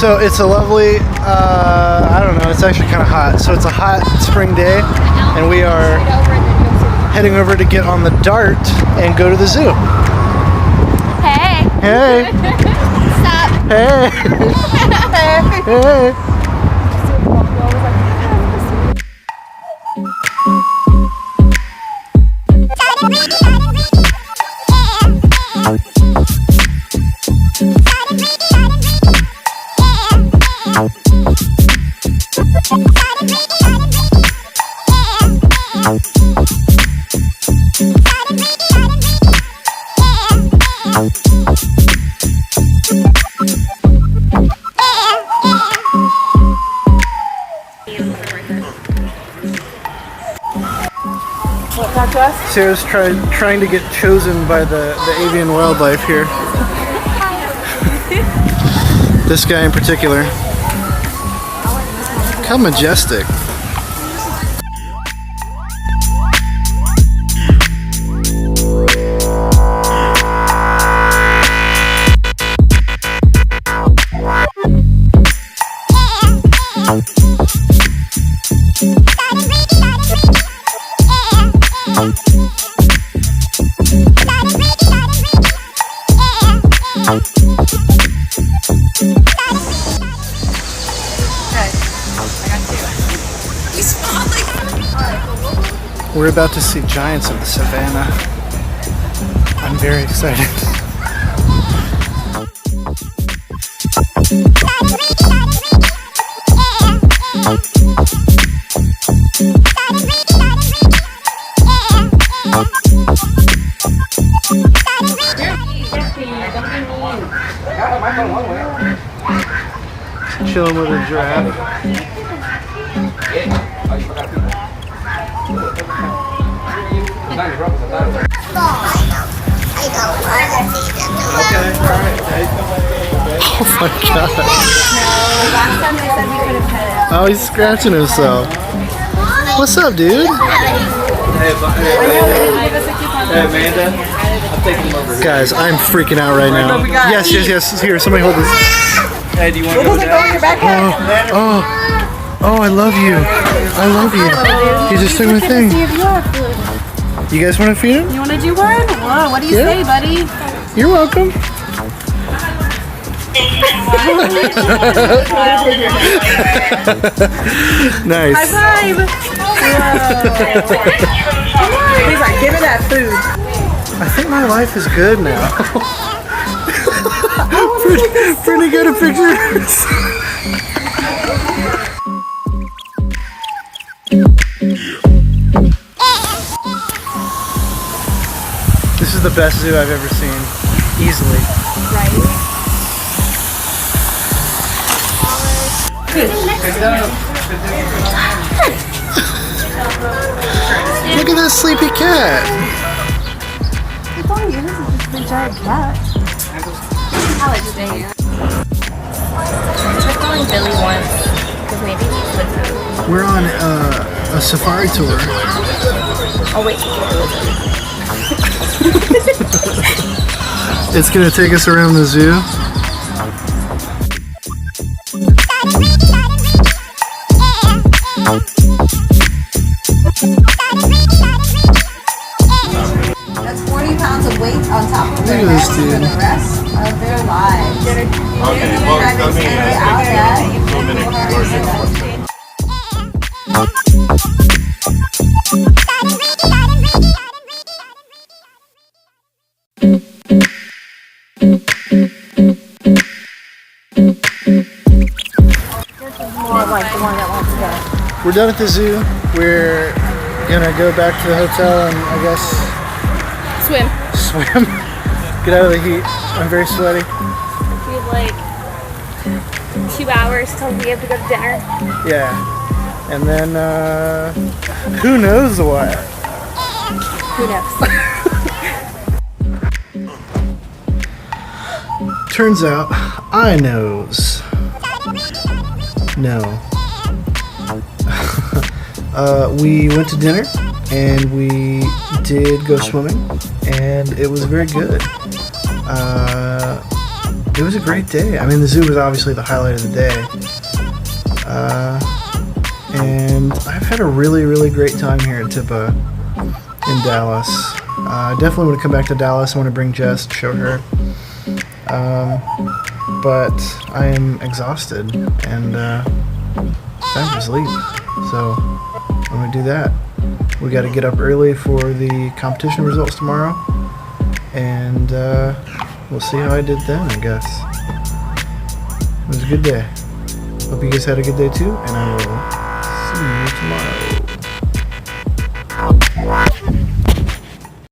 So it's a lovely, I don't know, it's actually kind of hot. So it's a hot spring day, and we are heading over to get on the Dart and go to the zoo. Hey. Hey. Stop. Hey. Hey. Sarah's trying to get chosen by the avian wildlife here. This guy in particular. How majestic. We're about to see giants of the savannah. I'm very excited. Chilling with a giraffe. Oh my god. Oh, he's scratching himself. What's up, dude? Hey, Amanda. I'm taking him over. Guys, I'm freaking out right now. Yes. Here, somebody hold this. Hey, do you want to go down? Oh, I love you. I love you. You just took my thing. You guys want to feed him? You want to do one? Whoa, what do you say, buddy? You're welcome. Nice. High five! He's like, give me that food. I think my life is good now. pretty good at pictures. This is the best zoo I've ever seen, easily. Right? Look at that sleepy cat. It's all you. This is just a giant cat. I like to say it. I tried calling Billy once, because maybe he's with him. We're on a safari tour. Oh wait. It's gonna take us around the zoo. That's 40 pounds of weight on top of their Look at this heads for dude. the rest of their lives. Okay, well, Driving let me safely out that. 2 minutes. More like the one that wants to go. We're done at the zoo. We're gonna go back to the hotel and I guess Swim. swim. Get out of the heat. I'm very sweaty. We have like 2 hours till we have to go to dinner. Yeah. And then who knows what? Who knows? Turns out I knows. No. We went to dinner and we did go swimming and it was very good. it was a great day. I mean, the zoo was obviously the highlight of the day. And I've had a really, really great time here at TIPA in Dallas. I definitely want to come back to Dallas. I want to bring Jess, show her. But I am exhausted and time to sleep. So I'm going to do that. We got to get up early for the competition results tomorrow. And we'll see how I did then, I guess. It was a good day. Hope you guys had a good day too, and I will see you tomorrow.